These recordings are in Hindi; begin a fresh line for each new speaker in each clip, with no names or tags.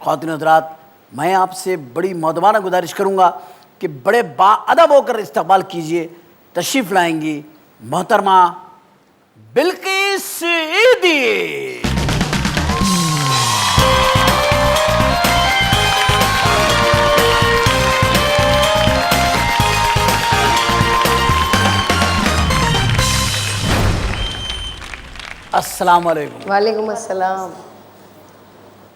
ख़वातीन हज़रात, मैं आपसे बड़ी मौदबाना गुजारिश करूँगा कि बड़े बाअदब होकर इस्तकबाल कीजिए। तशरीफ़ लाएंगी मोहतरमा बिल्किस ईदी। अस्सलाम वालेकुम।
वालेकुम अस्सलाम।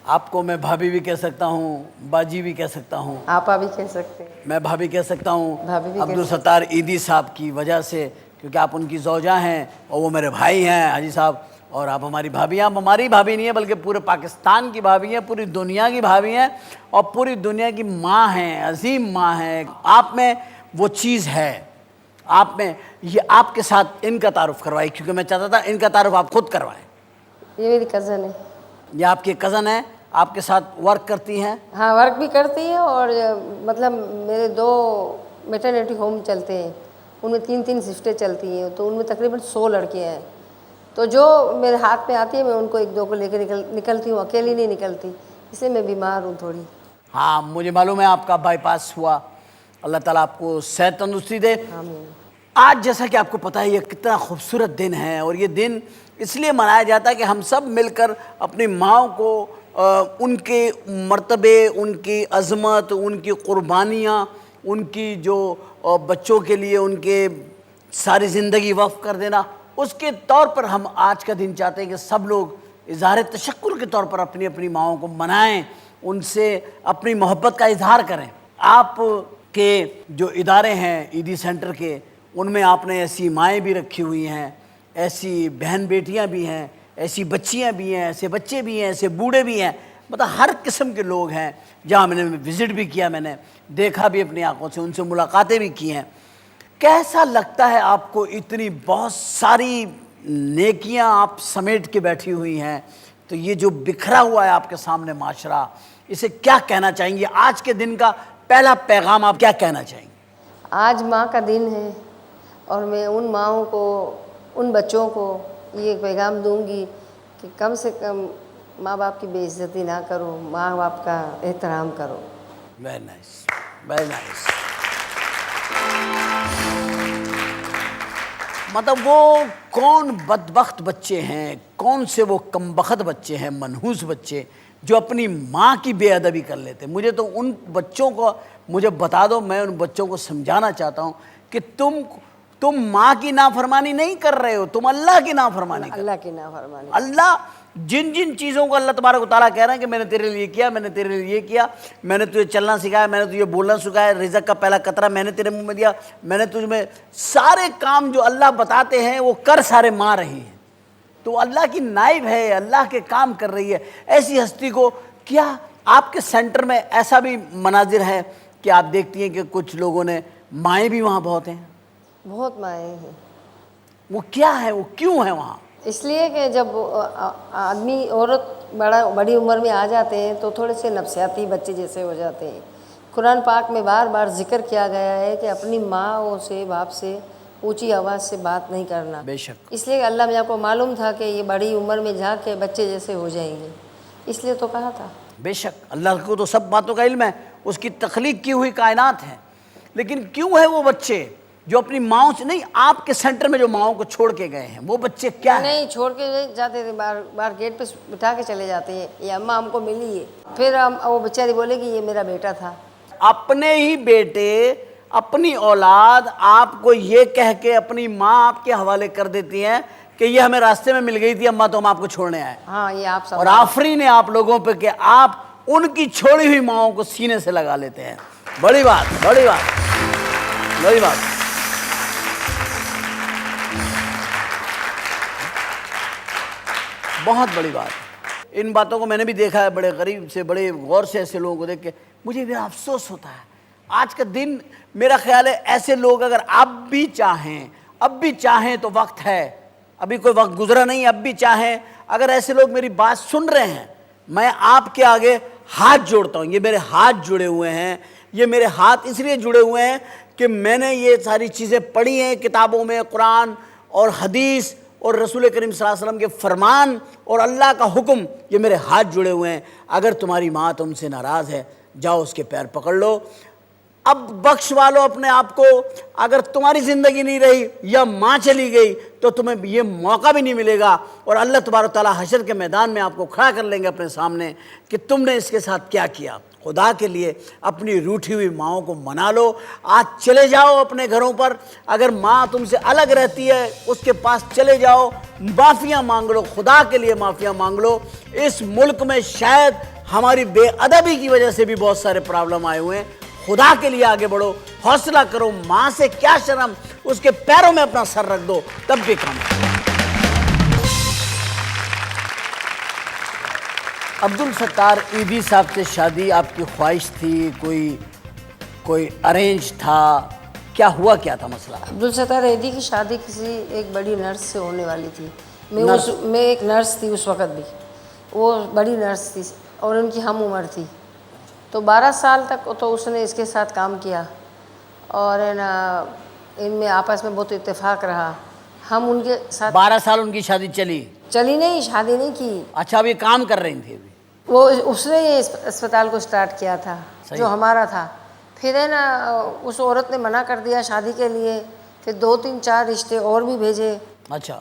आपको मैं भाभी भी कह सकता हूँ, बाजी भी कह सकता हूँ,
आपा भी कह सकते हैं।
मैं भाभी कह सकता हूँ
भाभी भी कह
अब्दुल सत्तार ईदी साहब की वजह से, क्योंकि आप उनकी ज़ौजा हैं और वो मेरे भाई हैं हाजी साहब। और आप हमारी भाभी हैं। आप हमारी भाभी नहीं है बल्कि पूरे पाकिस्तान की भाभी हैं, पूरी दुनिया की भाभी हैं और पूरी दुनिया की माँ हैं, अजीम माँ हैं। आप में वो चीज़ है, आप में ये। आपके साथ इनका तारुफ़ करवाई, क्योंकि मैं चाहता था इनका तारुफ़ आप खुद करवाएं।
ये मेरी कज़न है।
ये आपकी कज़न है, आपके साथ वर्क करती हैं?
हाँ, वर्क भी करती है और मतलब मेरे 2 मैटरनिटी होम चलते हैं, उनमें 3-3 शिफ्टें चलती हैं, तो उनमें तकरीबन 100 लड़कियाँ हैं। तो जो मेरे हाथ में आती है मैं उनको 1-2 को लेकर निकलती हूँ, अकेली नहीं निकलती, इसलिए मैं बीमार हूँ थोड़ी।
हाँ, मुझे मालूम है आपका बाईपास हुआ। अल्लाह ताला आपको सेहत तंदुरुस्ती दे।
आमीन।
आज जैसा कि आपको पता है ये कितना खूबसूरत दिन है, और ये दिन इसलिए मनाया जाता है कि हम सब मिलकर अपनी माँओं को उनके मर्तबे, उनकी अज़मत, उनकी क़ुरबानियाँ, उनकी जो बच्चों के लिए उनके सारी ज़िंदगी वक़्फ़ कर देना, उसके तौर पर हम आज का दिन चाहते हैं कि सब लोग इज़हार तशक्कुर के तौर पर अपनी अपनी माँओं को मनाएं, उनसे अपनी मोहब्बत का इजहार करें। आप के जो इदारे हैं ईदी सेंटर के, उनमें आपने ऐसी माएँ भी रखी हुई हैं, ऐसी बहन बेटियां भी हैं, ऐसी बच्चियां भी हैं, ऐसे बच्चे भी हैं, ऐसे बूढ़े भी हैं, मतलब हर किस्म के लोग हैं। जहाँ मैंने विज़िट भी किया, मैंने देखा भी अपनी आंखों से, उनसे मुलाकातें भी की हैं। कैसा लगता है आपको इतनी बहुत सारी नेकियां आप समेट के बैठी हुई हैं? तो ये जो बिखरा हुआ है आपके सामने माशरा, इसे क्या कहना चाहेंगी? आज के दिन का पहला पैगाम आप क्या कहना चाहेंगे?
आज माँ का दिन है और मैं उन माँओं को, उन बच्चों को ये पैगाम दूंगी कि कम से कम माँ बाप की बेइज्जती ना करो, माँ बाप का एहतराम करो।
Very nice, very nice. मतलब वो कौन बदबख्त बच्चे हैं, कौन से वो कमबख्त बच्चे हैं, मनहूस बच्चे, जो अपनी माँ की बेअदबी कर लेते हैं। मुझे तो उन बच्चों को मुझे बता दो, मैं उन बच्चों को समझाना चाहता हूँ कि तुम माँ की नाफरमानी नहीं कर रहे हो, तुम अल्लाह की नाफरमानी कर रहे हो।
अल्लाह की नाफरमानी।
अल्लाह जिन जिन चीज़ों को अल्लाह तबारक व तआला कह रहे हैं कि मैंने तेरे लिए किया, मैंने तेरे लिए ये किया, मैंने तुझे चलना सिखाया, मैंने तुझे बोलना सिखाया, रिज़्क़ का पहला कतरा मैंने तेरे मुंह में दिया, मैंने तुझमें सारे काम जो अल्लाह बताते हैं वो कर सारे माँ रही हैं। तो अल्लाह की नाइब है, अल्लाह के काम कर रही है। ऐसी हस्ती को क्या आपके सेंटर में ऐसा भी मनाजिर है कि आप देखती हैं कि कुछ लोगों ने, माएँ भी वहाँ बहुत हैं?
बहुत माएँ हैं।
वो क्या है, वो क्यों है वहाँ?
इसलिए कि जब आदमी औरत बड़ी उम्र में आ जाते हैं तो थोड़े से नफसियाती बच्चे जैसे हो जाते हैं। कुरान पाक में बार बार जिक्र किया गया है कि अपनी माँ से, बाप से ऊंची आवाज़ से बात नहीं करना।
बेशक।
इसलिए अल्लाह मियाँ को मालूम था कि ये बड़ी उम्र में जाके बच्चे जैसे हो जाएंगे, इसलिए तो कहा था।
बेशक अल्लाह को तो सब बातों का इल्म है, उसकी तख्लीक की हुई कायनात है। लेकिन क्यों है वो बच्चे जो अपनी माँओं से नहीं, आपके सेंटर में जो माँओं को छोड़ के गए हैं, वो बच्चे क्या हैं?
नहीं छोड़ के जाते थे, बाहर बाहर गेट पे बिठा के चले जाते हैं, ये अम्मा हमको मिली है, फिर वो बेचारी बोलेगी ये मेरा बेटा था।
अपने ही बेटे, अपनी औलाद आपको ये कह के अपनी माँ आपके हवाले कर देती है कि ये हमें रास्ते में मिल गई थी अम्मा, तो हम आपको छोड़ने आए।
हाँ, ये आप सब।
और आफरीन है आप लोगों पे कि आप उनकी छोड़ी हुई माँओं को सीने से लगा लेते हैं। बड़ी बात, बड़ी बात, बड़ी बात। बहुत बड़ी बात। इन बातों को मैंने भी देखा है बड़े करीब से, बड़े गौर से। ऐसे लोगों को देख के मुझे मेरा अफसोस होता है। आज का दिन मेरा ख्याल है ऐसे लोग अगर आप भी चाहें, अब भी चाहें तो वक्त है, अभी कोई वक्त गुजरा नहीं, अब भी चाहें, अगर ऐसे लोग मेरी बात सुन रहे हैं, मैं आपके आगे हाथ जोड़ता हूँ। ये मेरे हाथ जुड़े हुए हैं, ये मेरे हाथ इसलिए जुड़े हुए हैं कि मैंने ये सारी चीज़ें पढ़ी हैं किताबों में, कुरान और हदीस और रसूल करीम सल्लल्लाहु अलैहि वसल्लम के फरमान और अल्लाह का हुक्म ये मेरे हाथ जुड़े हुए हैं। अगर तुम्हारी माँ तुमसे नाराज़ है, जाओ उसके पैर पकड़ लो, अब बख्श वालो अपने आप को। अगर तुम्हारी ज़िंदगी नहीं रही या माँ चली गई तो तुम्हें ये मौका भी नहीं मिलेगा, और अल्लाह तबारक तआला हशर के मैदान में आपको खड़ा कर लेंगे अपने सामने कि तुमने इसके साथ क्या किया। खुदा के लिए अपनी रूठी हुई माँओं को मना लो। आज चले जाओ अपने घरों पर, अगर माँ तुमसे अलग रहती है उसके पास चले जाओ, माफ़ियाँ मांग लो, खुदा के लिए माफ़ियाँ मांग लो। इस मुल्क में शायद हमारी बेअदबी की वजह से भी बहुत सारे प्रॉब्लम आए हुए हैं। खुदा के लिए आगे बढ़ो, हौसला करो। माँ से क्या शर्म, उसके पैरों में अपना सर रख दो, तब भी कम। अब्दुल सत्तार ईदी साहब से शादी आपकी ख्वाहिश थी, कोई अरेंज था, क्या हुआ, क्या था मसला?
अब्दुल सत्तार ईदी की शादी किसी एक बड़ी नर्स से होने वाली थी। मैं एक नर्स थी उस वक़्त भी, वो बड़ी नर्स थी और उनकी हम उम्र थी। तो 12 साल तक तो उसने इसके साथ काम किया और है ना, इनमें आपस में बहुत इत्तेफाक रहा। हम उनके साथ
12 साल उनकी शादी चली
नहीं, शादी नहीं की।
अच्छा, अभी काम कर रही थी?
वो उसने ये अस्पताल को स्टार्ट किया था जो हमारा था। फिर है ना, उस औरत ने मना कर दिया शादी के लिए। फिर 2-3-4 रिश्ते और भी भेजे।
अच्छा,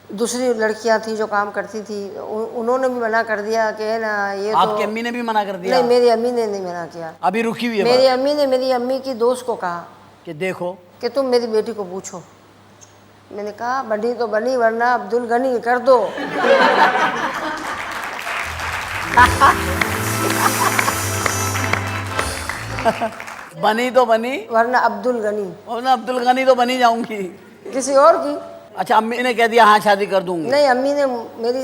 दूसरी लड़कियां थी जो काम करती थी, उन्होंने भी मना कर दिया कि है ना, ये
आपकी
तो
अम्मी ने भी मना कर दिया?
नहीं, मेरी अम्मी ने नहीं मना किया।
अभी रुकी हुई है
मेरी अम्मी ने मेरी अम्मी की दोस्त को कहा
कि देखो
कि तुम मेरी बेटी को पूछो। मैंने कहा बनी तो बनी, वरना अब्दुल गनी कर दो।
बनी तो बनी,
वरना अब्दुल गनी,
वरना अब्दुल गनी तो बनी जाऊंगी।
किसी और की।
अच्छा, अम्मी ने कह दिया हाँ शादी कर दूंगी?
नहीं, अम्मी ने मेरी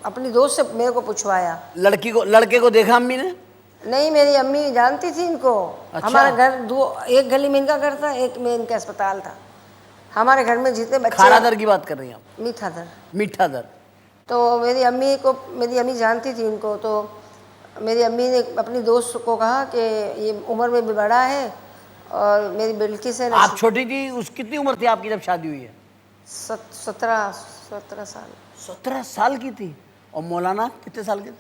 अपनी दोस्त से मेरे को पूछवाया।
लड़के को देखा अम्मी ने?
नहीं, मेरी अम्मी जानती थी इनको।
अच्छा।
हमारा घर एक गली में इनका घर था, एक में इनका अस्पताल था। हमारे घर में जितने बच्चे।
खारादर की बात कर रही हैं आप?
मीठा दर।
मीठा दर।
तो मेरी अम्मी जानती थी इनको। तो मेरी अम्मी ने अपनी दोस्त को कहा कि ये उम्र में भी बड़ा है और मेरी बिल्की से।
आप छोटी थी, उस कितनी उम्र थी आपकी जब शादी हुई है?
17 साल।
17 साल की थी। और मौलाना कितने साल के थे?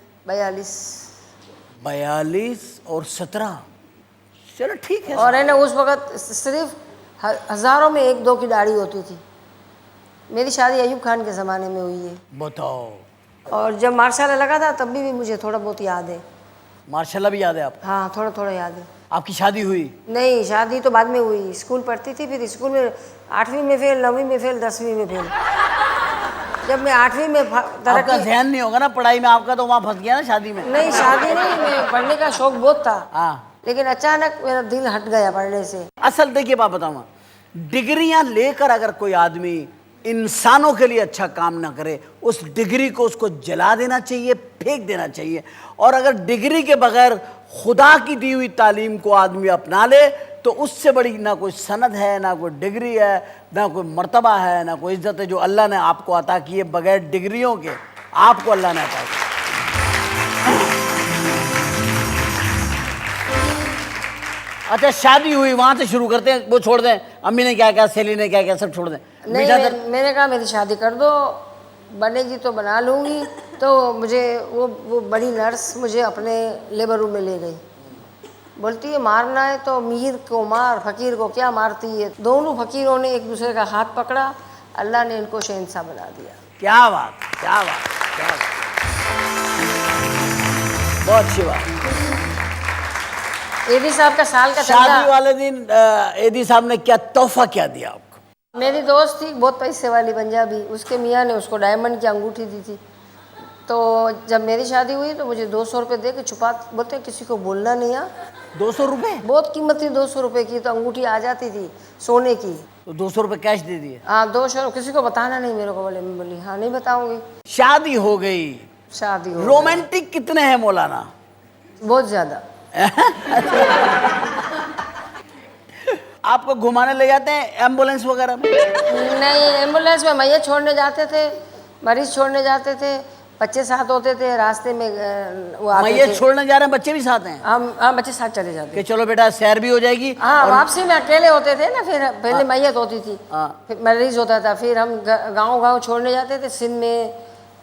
42 और 17। चलो ठीक है।
और है ना, उस वक़्त सिर्फ हज़ारों में 1-2 की दाढ़ी होती थी। मेरी शादी अयूब खान के ज़माने में हुई है।
बताओ।
और जब मार्शाल्लाह लगा था तब भी मुझे थोड़ा बहुत याद है।
मार्शाल्लाह भी याद है आपको?
हाँ, थोड़ा थोड़ा याद है।
आपकी शादी हुई?
नहीं, शादी तो बाद में हुई। स्कूल पढ़ती थी, फिर स्कूल में 8वीं में फेल, 9वीं में फेल, 10वीं में फेल। जब मैं 8वीं में
आपका ध्यान नहीं होगा ना पढ़ाई में, आपका तो वहाँ फंस गया ना शादी में।
नहीं, शादी नहीं, मैं पढ़ने का शौक बहुत था।
हाँ,
लेकिन अचानक मेरा दिल हट गया पढ़ने से।
असल देखिए बात बताऊँ, डिग्रियां लेकर अगर कोई आदमी इंसानों के लिए अच्छा काम ना करे, उस डिग्री को उसको जला देना चाहिए, फेंक देना चाहिए। और अगर डिग्री के बगैर खुदा की दी हुई तालीम को आदमी अपना ले तो उससे बड़ी ना कोई सनद है, ना कोई डिग्री है, ना कोई मर्तबा है, ना कोई इज्जत है जो अल्लाह ने आपको अता की है। बगैर डिग्रियों के आपको अल्लाह ने अता की। अच्छा, शादी हुई, वहां से शुरू करते हैं, वो छोड़ दें, अम्मी ने क्या क्या, सहेली ने क्या क्या, सब छोड़ दें।
नहीं, मैंने कहा मेरी शादी कर दो, बनेगी तो बना लूँगी। तो मुझे वो बड़ी नर्स मुझे अपने लेबर रूम में ले गई। बोलती है मारना है तो मीर को मार, फ़कीर को क्या मारती है। दोनों फ़कीरों ने एक दूसरे का हाथ पकड़ा, अल्लाह ने इनको शहंशाह बना दिया।
क्या बात, क्या बात, क्या बात, बहुत अच्छी बात।
एदी साहब का साल का
शादी वाले दिन एदी साहब ने क्या तोहफा क्या दिया आपको?
मेरी दोस्त थी बहुत पैसे वाली पंजाबी, उसके मियाँ ने उसको डायमंड की अंगूठी दी थी। तो जब मेरी शादी हुई तो मुझे 200 रुपये दे के छुपा, बोलते किसी को बोलना नहीं।
200 रुपये?
बहुत कीमत थी 200 रुपये की, तो अंगूठी आ जाती थी सोने की।
तो 200 रुपये कैश दे दिए?
हाँ, 200, किसी को बताना नहीं मेरे को। बोले, मैं बोली हाँ नहीं बताऊँगी।
शादी हो गई।
शादी हो
रोमांटिक कितने हैं मौलाना?
बहुत ज़्यादा।
आपको घुमाने ले जाते हैं एम्बुलेंस वगैरह में?
नहीं, एम्बुलेंस में मैया छोड़ने जाते थे, मरीज छोड़ने जाते थे। बच्चे साथ होते थे, रास्ते में वो आते
मैयत
थे।
छोड़ने जा रहे हैं, बच्चे भी साथ हैं
हम बच्चे साथ चले जाते।
कि चलो बेटा सैर भी हो जाएगी।
हाँ, वापसी में अकेले होते थे ना, फिर पहले मैयत होती थी,
हाँ।
फिर मरीज होता था, फिर हम गांव छोड़ने जाते थे सिंध में,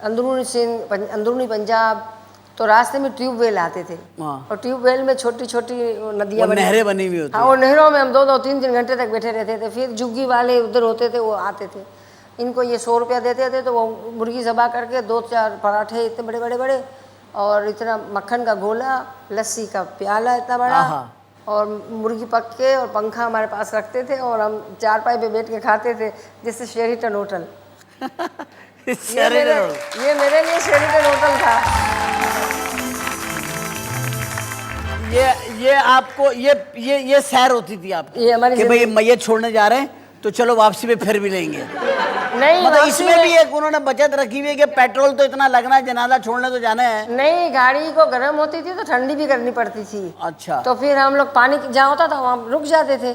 अंदरूनी पंजाब। तो रास्ते में ट्यूबवेल आते थे,
हाँ।
और ट्यूबवेल में छोटी छोटी नदियाँ
वो नहरें बनी हुई होती
हाँ, वो नहरों में हम 2-3 घंटे तक बैठे रहते थे। फिर झुग्गी वाले उधर होते थे, वो आते थे, इनको ये 100 रुपया देते थे, तो वो मुर्गी ज़बा करके 2-4 पराठे इतने बड़े बड़े बड़े, और इतना मक्खन का गोला, लस्सी का प्याला इतना बड़ा, और मुर्गी पक के, और पंखा हमारे पास रखते थे, और हम चारपाई पे बैठ के खाते थे, जैसे शेरिटन होटल। ये मेरे लिए शेरिटन होटल था।
ये आपको ये सैर होती थी आपकी
ये हमारी
कि भाई मैयत छोड़ने जा रहे हैं तो चलो वापसी में फिर भी लेंगे।
नहीं,
मतलब इसमें भी एक उन्होंने बचत रखी हुई है कि पेट्रोल तो इतना लगना है, जनाजा छोड़ने तो जाना है।
नहीं, गाड़ी को गर्म होती थी तो ठंडी भी करनी पड़ती थी।
अच्छा।
तो फिर हम लोग पानी जहाँ होता था वहाँ रुक जाते थे,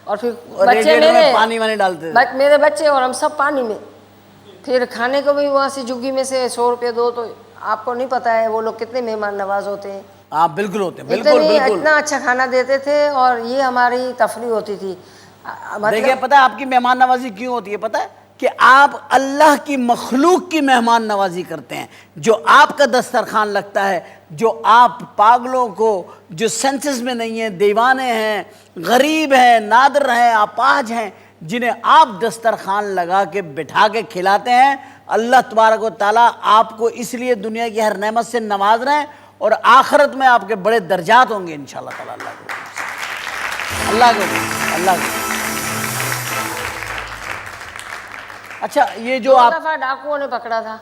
और फिर बच्चे
रेडिएटर में
मेरे
पानी वानी डालते थे।
मेरे बच्चे और हम सब पानी में। फिर खाने को भी वहाँ से झुग्गी में से 100 रुपये दो, तो आपको नहीं पता है वो लोग कितने मेहमान नवाज होते हैं।
हाँ बिल्कुल होते हैं, बिल्कुल बिल्कुल।
इतना अच्छा खाना देते थे, और ये हमारी तफरी होती थी।
देखिए पता है आपकी मेहमान नवाजी क्यों होती है? पता है कि आप अल्लाह की मखलूक की मेहमान नवाजी करते हैं। जो आपका दस्तरखान लगता है, जो आप पागलों को, जो सेंसेस में नहीं है, दीवाने हैं, गरीब हैं, नादर हैं, अपाहज हैं, जिन्हें आप दस्तरखान लगा के बिठा के खिलाते हैं, अल्लाह तबारक व तआला आपको इसलिए दुनिया की हर नेमत से नवाज रहे हैं, और आखिरत में आपके बड़े दर्जात होंगे इंशाअल्लाह ताला। अल्लाह को। अच्छा, ये जो आप
दफा डाकुओं ने पकड़ा था,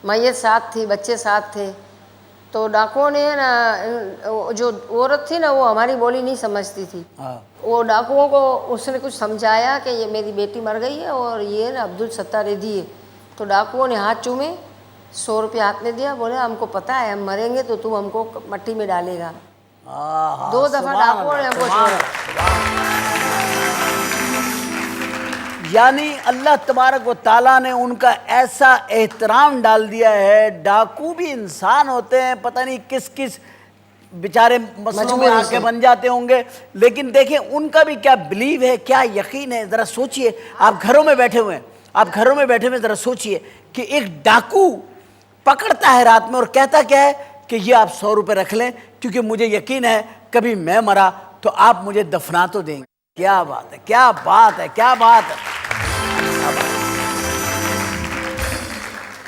मैयत साथ थी, बच्चे साथ थे, तो डाकुओं ने ना, जो औरत थी ना, वो हमारी बोली नहीं समझती थी। वो डाकुओं को उसने कुछ समझाया कि ये मेरी बेटी मर गई है, और ये ना अब्दुल सत्तार रेदी है। तो डाकुओं ने हाथ चूमे, 100 रुपया हाथ में दिया, बोले हमको पता है हम मरेंगे तो तू हमको मट्टी में डालेगा। 2 दफा डाकुओं ने हमको छोड़ा।
यानी अल्लाह तबारक व ताला ने उनका ऐसा एहतराम डाल दिया है। डाकू भी इंसान होते हैं, पता नहीं किस किस बेचारे मसलों में आके बन जाते होंगे, लेकिन देखें उनका भी क्या बिलीव है, क्या यकीन है। ज़रा सोचिए, आप घरों में बैठे हुए हैं, ज़रा सोचिए कि एक डाकू पकड़ता है रात में और कहता क्या है कि ये आप 100 रुपये रख लें, क्योंकि मुझे यकीन है कभी मैं मरा तो आप मुझे दफना तो देंगे। क्या बात है, क्या बात है, क्या बात है।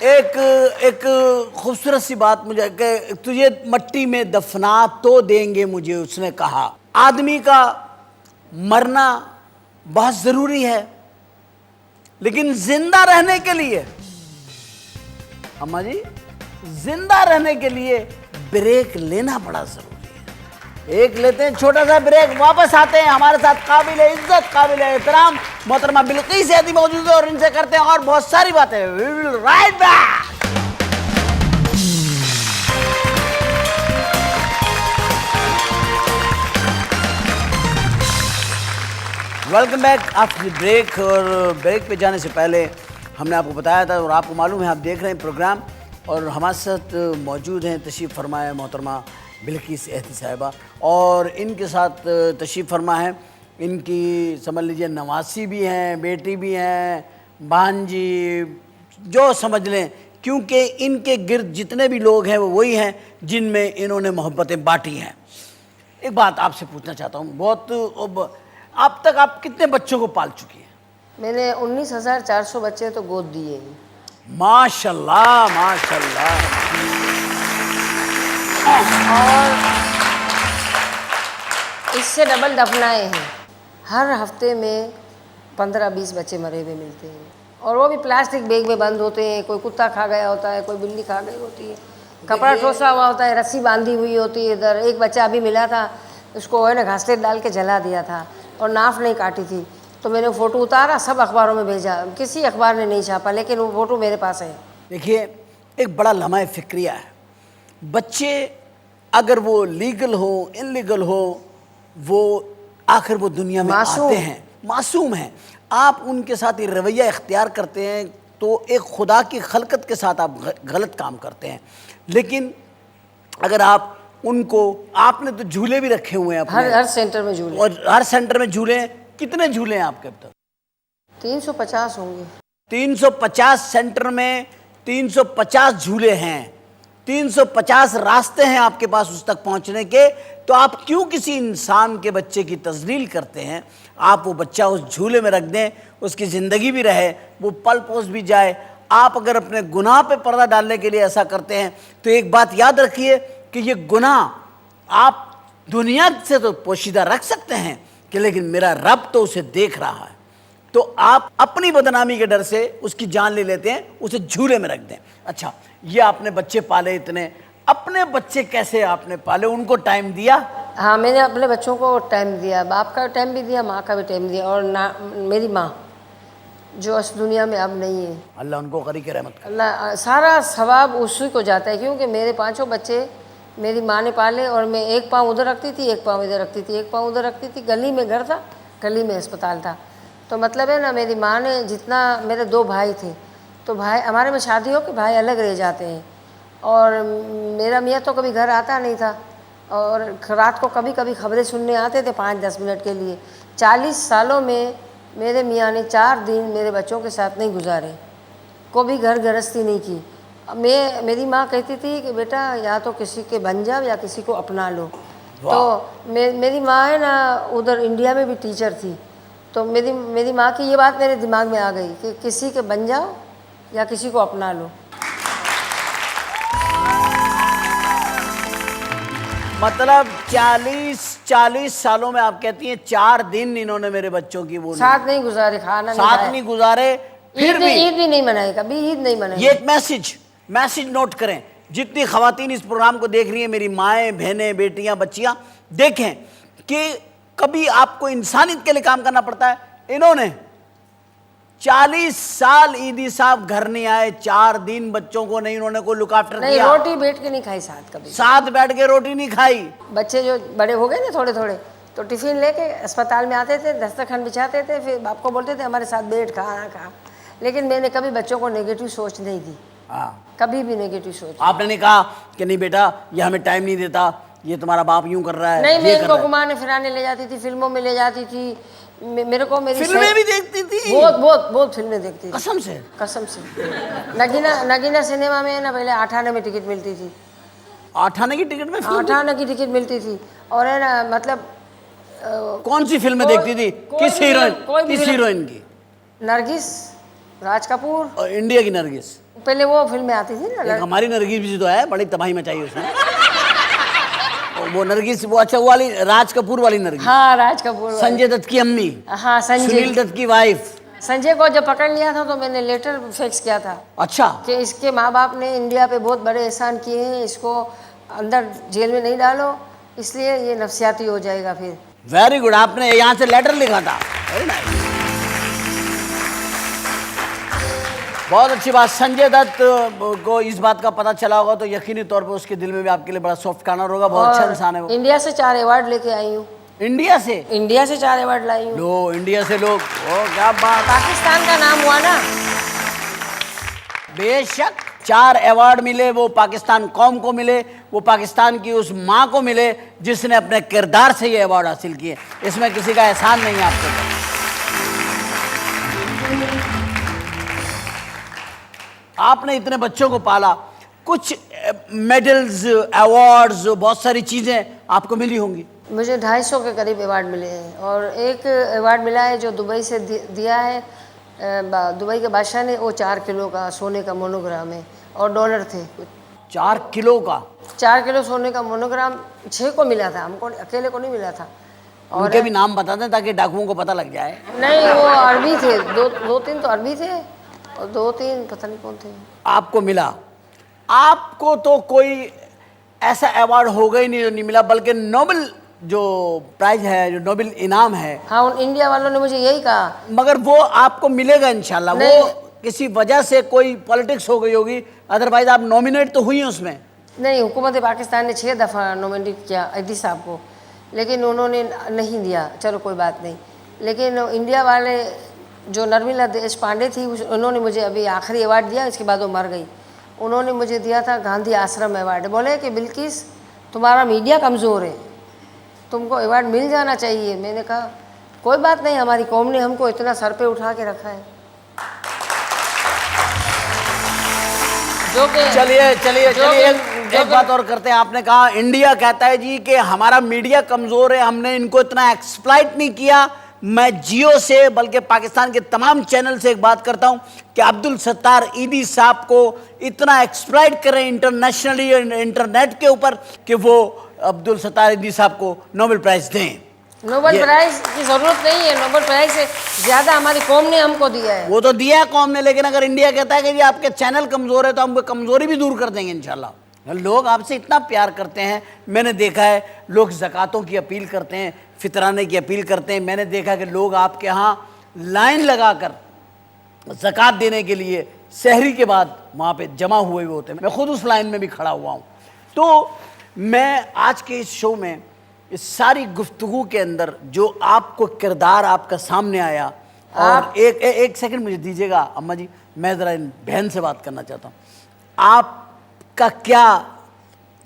एक खूबसूरत सी बात मुझे कि तुझे मट्टी में दफना तो देंगे मुझे, उसने कहा। आदमी का मरना बहुत ज़रूरी है, लेकिन जिंदा रहने के लिए, अम्मा जी, जिंदा रहने के लिए ब्रेक लेना बड़ा ज़रूरी है। एक लेते हैं छोटा सा ब्रेक, वापस आते हैं। हमारे साथ काबिल इज्जत, काबिल एहतराम मोहतरमा बिल्किस सैदी मौजूद है, और इनसे करते हैं और बहुत सारी बातें। Right back. Welcome back after break. और ब्रेक पे जाने से पहले हमने आपको बताया था, और आपको मालूम है, आप देख रहे हैं प्रोग्राम, और हमारे साथ मौजूद हैं तशरीफ़ फरमाए मोहतरमा बिल्किस एहती साहिबा, और इनके साथ तशरीफ़ फरमा है इनकी समझ लीजिए नवासी भी हैं, बेटी भी हैं, भांजी, जो समझ लें, क्योंकि इनके गिर्द जितने भी लोग हैं वो वही हैं जिनमें इन्होंने मोहब्बतें बांटी हैं। एक बात आपसे पूछना चाहता हूँ, बहुत अब तक आप कितने बच्चों को पाल चुकी हैं?
मैंने 19,400 बच्चे तो गोद दिए हैं।
माशाल्लाह, माशाल्लाह।
और इससे डबल दफनाए हैं। हर हफ्ते में 15-20 बच्चे मरे हुए मिलते हैं, और वो भी प्लास्टिक बैग में बंद होते हैं। कोई कुत्ता खा गया होता है, कोई बिल्ली खा गई होती है, कपड़ा ठोसा हुआ होता है, रस्सी बांधी हुई होती है। इधर एक बच्चा अभी मिला था, उसको है ना घासलेट डाल के जला दिया था, और नाफ नहीं काटी थी। तो मैंने फ़ोटो उतारा, सब अखबारों में भेजा, किसी अखबार ने नहीं छापा, लेकिन वो फ़ोटो मेरे पास है।
देखिए, एक बड़ा लम्हा फ़िक्रिया है। बच्चे अगर वो लीगल हो, इनलीगल हो, वो आखिर वो दुनिया में आते हैं, मासूम हैं। आप उनके साथ ये रवैया इख्तियार करते हैं तो एक खुदा की खलकत के साथ आप गलत काम करते हैं। लेकिन अगर आप उनको, आपने तो झूले भी रखे हुए हैं अपने,
हर सेंटर में झूले,
और हर सेंटर में झूले हैं। कितने झूले हैं आपके अब तक?
350 होंगे।
350 सेंटर में 350 झूले हैं, 350 रास्ते हैं आपके पास उस तक पहुंचने के। तो आप क्यों किसी इंसान के बच्चे की तजलील करते हैं? आप वो बच्चा उस झूले में रख दें, उसकी ज़िंदगी भी रहे, वो पल पोस भी जाए। आप अगर अपने गुनाह पे पर्दा डालने के लिए ऐसा करते हैं तो एक बात याद रखिए कि ये गुनाह आप दुनिया से तो पोशीदा रख सकते हैं कि लेकिन मेरा रब तो उसे देख रहा है। तो आप अपनी बदनामी के डर से उसकी जान ले लेते हैं, उसे झूले में रख दें। अच्छा, ये आपने बच्चे पाले इतने, अपने बच्चे कैसे आपने पाले, उनको टाइम दिया?
हाँ, मैंने अपने बच्चों को टाइम दिया, बाप का टाइम भी दिया, माँ का भी टाइम दिया। और ना, मेरी माँ जो इस दुनिया में अब नहीं है,
अल्लाह उनको गरी के रहमत करे।
अल्लाह, सारा सवाब उसी को जाता है, क्योंकि मेरे 5 बच्चे मेरी माँ ने पाले। और मैं एक पाँव उधर रखती थी, एक पाँव इधर रखती थी, एक पाँव उधर रखती थी। गली में घर था, गली में अस्पताल था। तो मतलब है ना, मेरी माँ ने जितना, मेरे 2 भाई थे, तो भाई हमारे में शादी हो के भाई अलग रह जाते हैं। और मेरा मियाँ तो कभी घर आता नहीं था, और रात को कभी कभी खबरें सुनने आते थे 5-10 मिनट के लिए। 40 सालों में मेरे मियाँ ने 4 दिन मेरे बच्चों के साथ नहीं गुजारे, को भी घर गृहस्थी नहीं की। मेरी माँ कहती थी कि बेटा या तो किसी के बन जाओ या किसी को अपना लो। तो मेरी माँ है ना, उधर इंडिया में भी टीचर थी। तो मेरी माँ की ये बात मेरे दिमाग में आ गई कि किसी के बन जाओ या किसी को अपना लो।
मतलब 40 सालों में आप कहती हैं 4 दिन इन्होंने मेरे बच्चों की वो
साथ नहीं गुजारे, खाना नहीं
साथ
खाया।
नहीं गुजारे, फिर भी
ईद भी नहीं मनाई, कभी ईद नहीं मनाई।
ये एक मैसेज नोट करें। जितनी खवातीन इस प्रोग्राम को देख रही हैं, मेरी माएँ, बहनें, बेटियां, बच्चियां, देखें कि कभी आपको इंसानियत के लिए काम करना पड़ता है। इन्होंने 40 साल ईदी साहब घर नहीं आए, 4 दिन बच्चों को नहीं, उन्होंने कोई लुक आफ्टर
नहीं,
किया।
रोटी बैठ के नहीं खाई साथ, कभी
साथ बैठ के रोटी नहीं खाई।
बच्चे जो बड़े हो गए ना थोड़े थोड़े, तो टिफिन लेके अस्पताल में आते थे, दस्तरखान बिछाते थे, फिर बाप को बोलते थे हमारे साथ बैठ खाना खा। लेकिन मैंने कभी बच्चों को नेगेटिव सोच नहीं दी, कभी भी नेगेटिव सोच।
आपने नहीं कहा कि नहीं बेटा ये हमें टाइम नहीं देता, ये तुम्हारा बाप यूं कर रहा है?
नहीं, मैं इनको घुमाने फिराने ले जाती थी, फिल्मों में ले जाती थी। मेरे को मेरी
फिल्में भी देखती थी?
बहुत फिल्में देखती थी।
कसम से?
नगीना सिनेमा में ना पहले 8 आने में टिकट मिलती थी।
8 आने की टिकट में?
8 आने की टिकट मिलती थी। और है ना, मतलब
कौन सी फिल्में देखती थी? किस हीरोइन की?
नरगिस, राज कपूर।
और इंडिया की नरगिस?
पहले वो फिल्में आती थी ना।
हमारी नरगिस भी तो है, बड़ी तबाही मचाई उसने। वो नरगिस, वो अच्छा वो वाली राज कपूर वाली नरगिस?
हाँ, राज कपूर,
संजय दत्त की अम्मी।
हाँ,
सुनील दत्त की वाइफ।
संजय को जब पकड़ लिया था तो मैंने लेटर फैक्स किया था।
अच्छा।
कि इसके माँ बाप ने इंडिया पे बहुत बड़े एहसान किए हैं, इसको अंदर जेल में नहीं डालो, इसलिए ये नफसियाती हो जाएगा। फिर
वेरी गुड, आपने यहाँ से लेटर लिखा था। वेरी नाइस, बहुत अच्छी बात। संजय दत्त को इस बात का पता चला होगा तो यकीनी तौर पर उसके दिल में भी आपके लिए बड़ा सॉफ्ट कॉर्नर होगा। बहुत अच्छा इंसान है वो।
इंडिया से 4 अवार्ड लेके आई हूँ।
इंडिया से
4 अवार्ड लाई हूँ।
लो, इंडिया से लोग, ओ क्या बात।
पाकिस्तान का नाम हुआ ना।
बेशक 4 अवार्ड मिले, वो पाकिस्तान कौम को मिले, वो पाकिस्तान की उस माँ को मिले जिसने अपने किरदार से ये अवार्ड हासिल किए। इसमें किसी का एहसान नहीं है आपके ऊपर। आपने इतने बच्चों को पाला, कुछ मेडल्स, अवार्ड्स, बहुत सारी चीज़ें आपको मिली होंगी।
मुझे 250 के करीब अवार्ड मिले हैं। और एक अवार्ड मिला है जो दुबई से दिया है, दुबई के बादशाह ने, वो 4 किलो का सोने का मोनोग्राम है और डॉलर थे।
4 किलो का?
4 किलो सोने का मोनोग्राम 6 को मिला था, हमको अकेले को नहीं मिला था।
और उनके भी नाम बता दें ताकि डाकुओं को पता लग जाए।
नहीं, वो अरबी थे, 2-3 तो अरबी थे और 2-3 पता नहीं कौन थे।
आपको मिला। आपको तो कोई ऐसा अवार्ड होगा ही नहीं जो नहीं मिला, बल्कि नोबेल जो प्राइज है, जो नोबेल इनाम है,
हाँ, उन इंडिया वालों ने मुझे यही कहा।
मगर वो आपको मिलेगा इंशाल्लाह। वो किसी वजह से कोई पॉलिटिक्स हो गई होगी, अदरवाइज आप नॉमिनेट तो हुई हैं उसमें।
नहीं, हुकूमत पाकिस्तान ने 6 दफ़ा नॉमिनेट किया अदी साहब को, लेकिन उन्होंने नहीं दिया। चलो कोई बात नहीं, लेकिन इंडिया वाले जो नर्मला देश पांडे थी उन्होंने मुझे अभी आखिरी अवार्ड दिया, इसके बाद वो मर गई। उन्होंने मुझे दिया था गांधी आश्रम अवार्ड। बोले कि बिल्किस तुम्हारा मीडिया कमज़ोर है, तुमको अवार्ड मिल जाना चाहिए। मैंने कहा कोई बात नहीं, हमारी कौम ने हमको इतना सर पे उठा के रखा है। जो कि
चलिए एक बात और करते हैं। आपने कहा इंडिया कहता है जी कि हमारा मीडिया कमजोर है, हमने इनको इतना एक्सप्लॉइट नहीं किया। मैं जियो से बल्कि पाकिस्तान के तमाम चैनल से एक बात करता हूं कि अब्दुल सत्तार ईदी साहब को इतना एक्सप्लॉइट करें इंटरनेशनली इंटरनेट के ऊपर कि वो अब्दुल सत्तार ईदी साहब को नोबेल प्राइज दें।
नोबेल प्राइज की जरूरत नहीं है, नोबेल प्राइज से ज्यादा हमारी कौम ने हमको दिया है।
वो तो दिया है कौम ने, लेकिन अगर इंडिया कहता है कि जी आपके चैनल कमजोर है तो हम कमजोरी भी दूर कर देंगे इंशाल्लाह। लोग आपसे इतना प्यार करते हैं। मैंने देखा है लोग ज़कातों की अपील करते हैं, फितराने की अपील करते हैं। मैंने देखा कि लोग आपके यहाँ लाइन लगाकर ज़कात देने के लिए सहरी के बाद वहाँ पे जमा हुए होते हैं। मैं खुद उस लाइन में भी खड़ा हुआ हूँ। तो मैं आज के इस शो में इस सारी गुफ्तगू के अंदर जो आपको किरदार आपका सामने आया, और एक सेकंड मुझे दीजिएगा अम्मा जी, मैं ज़रा इन बहन से बात करना चाहता हूँ। आपका क्या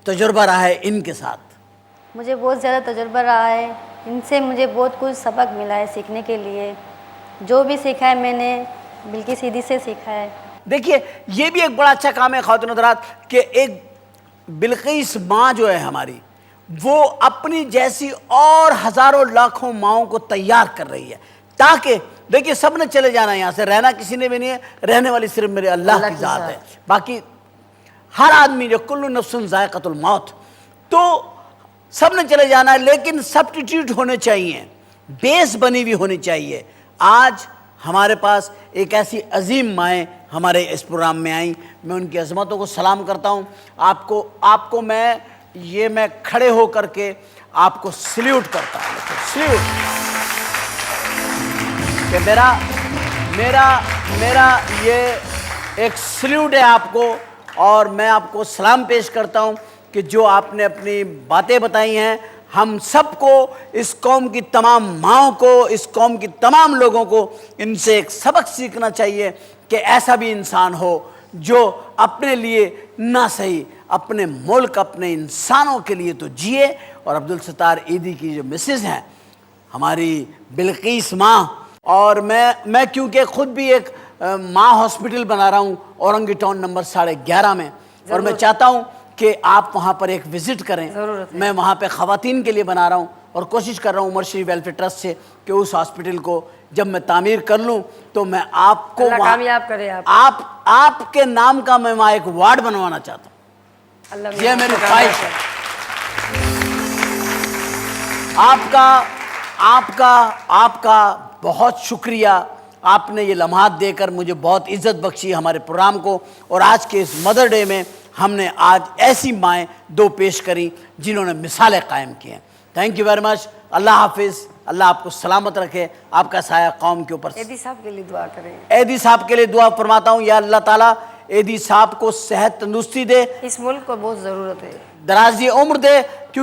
तजुर्बा रहा है इनके साथ?
मुझे बहुत ज़्यादा तजुर्बा रहा है, इनसे मुझे बहुत कुछ सबक मिला है सीखने के लिए। जो भी सीखा है मैंने बिल्किस ईदी से सीखा है।
देखिए ये भी एक बड़ा अच्छा काम है ख़वातीन हज़रात कि एक बिल्किस माँ जो है हमारी, वो अपनी जैसी और हज़ारों लाखों माँओं को तैयार कर रही है, ताकि देखिए सब ने चले जाना, यहाँ से रहना किसी ने भी नहीं है, रहने वाली सिर्फ मेरे अल्लाह की ज़ात है। बाकी हर आदमी जो कुल्लु नफ्सुन ज़ायक़तुल मौत, तो सब ने चले जाना है, लेकिन सब्स्टिट्यूट होने चाहिए, बेस बनी हुई होनी चाहिए। आज हमारे पास एक ऐसी अजीम माएँ हमारे इस प्रोग्राम में आई, मैं उनकी अज़मतों को सलाम करता हूँ। आपको मैं खड़े हो करके आपको सल्यूट करता हूँ, सल्यूट कि मेरा ये एक सल्यूट है आपको, और मैं आपको सलाम पेश करता हूँ कि जो आपने अपनी बातें बताई हैं, हम सबको, इस कौम की तमाम माँओं को, इस कौम की तमाम लोगों को इनसे एक सबक सीखना चाहिए कि ऐसा भी इंसान हो जो अपने लिए ना सही, अपने मुल्क, अपने इंसानों के लिए तो जिए। और अब्दुल सत्तार ईदी की जो मिसेज़ हैं हमारी बिल्किस माँ, और मैं क्योंकि ख़ुद भी एक माँ हॉस्पिटल बना रहा हूँ औरंगी टाउन नंबर 11.5 में, और मैं चाहता हूँ कि आप वहाँ पर एक विज़िट करें। मैं वहाँ पे ख़वातीन के लिए बना रहा हूँ और कोशिश कर रहा हूँ उमर शरीफ वेलफेयर ट्रस्ट से कि उस हॉस्पिटल को जब मैं तामीर कर लूँ तो मैं आपको
कामयाब करे।
आपके नाम का मैं वहाँ एक वार्ड बनवाना चाहता हूँ, यह मेरी ख्वाहिश है। आपका बहुत शुक्रिया, आपने ये लम्हात देकर मुझे बहुत इज़्ज़त बख्शी हमारे प्रोग्राम को। और आज के इस मदर डे में हमने आज ऐसी माएँ 2 पेश करी जिन्होंने मिसालें कायम की हैं। Thank you very much. अल्लाह हाफिज़, अल्लाह आपको सलामत रखे, आपका साया कौम के ऊपर।
एदी साहब के लिए दुआ करें।
एदी साहब के लिए दुआ फरमाता हूँ, या अल्लाह ताला एदी साहब को सेहत तंदुरुस्ती दे,
इस मुल्क को बहुत ज़रूरत है,
दराजी उम्र दे,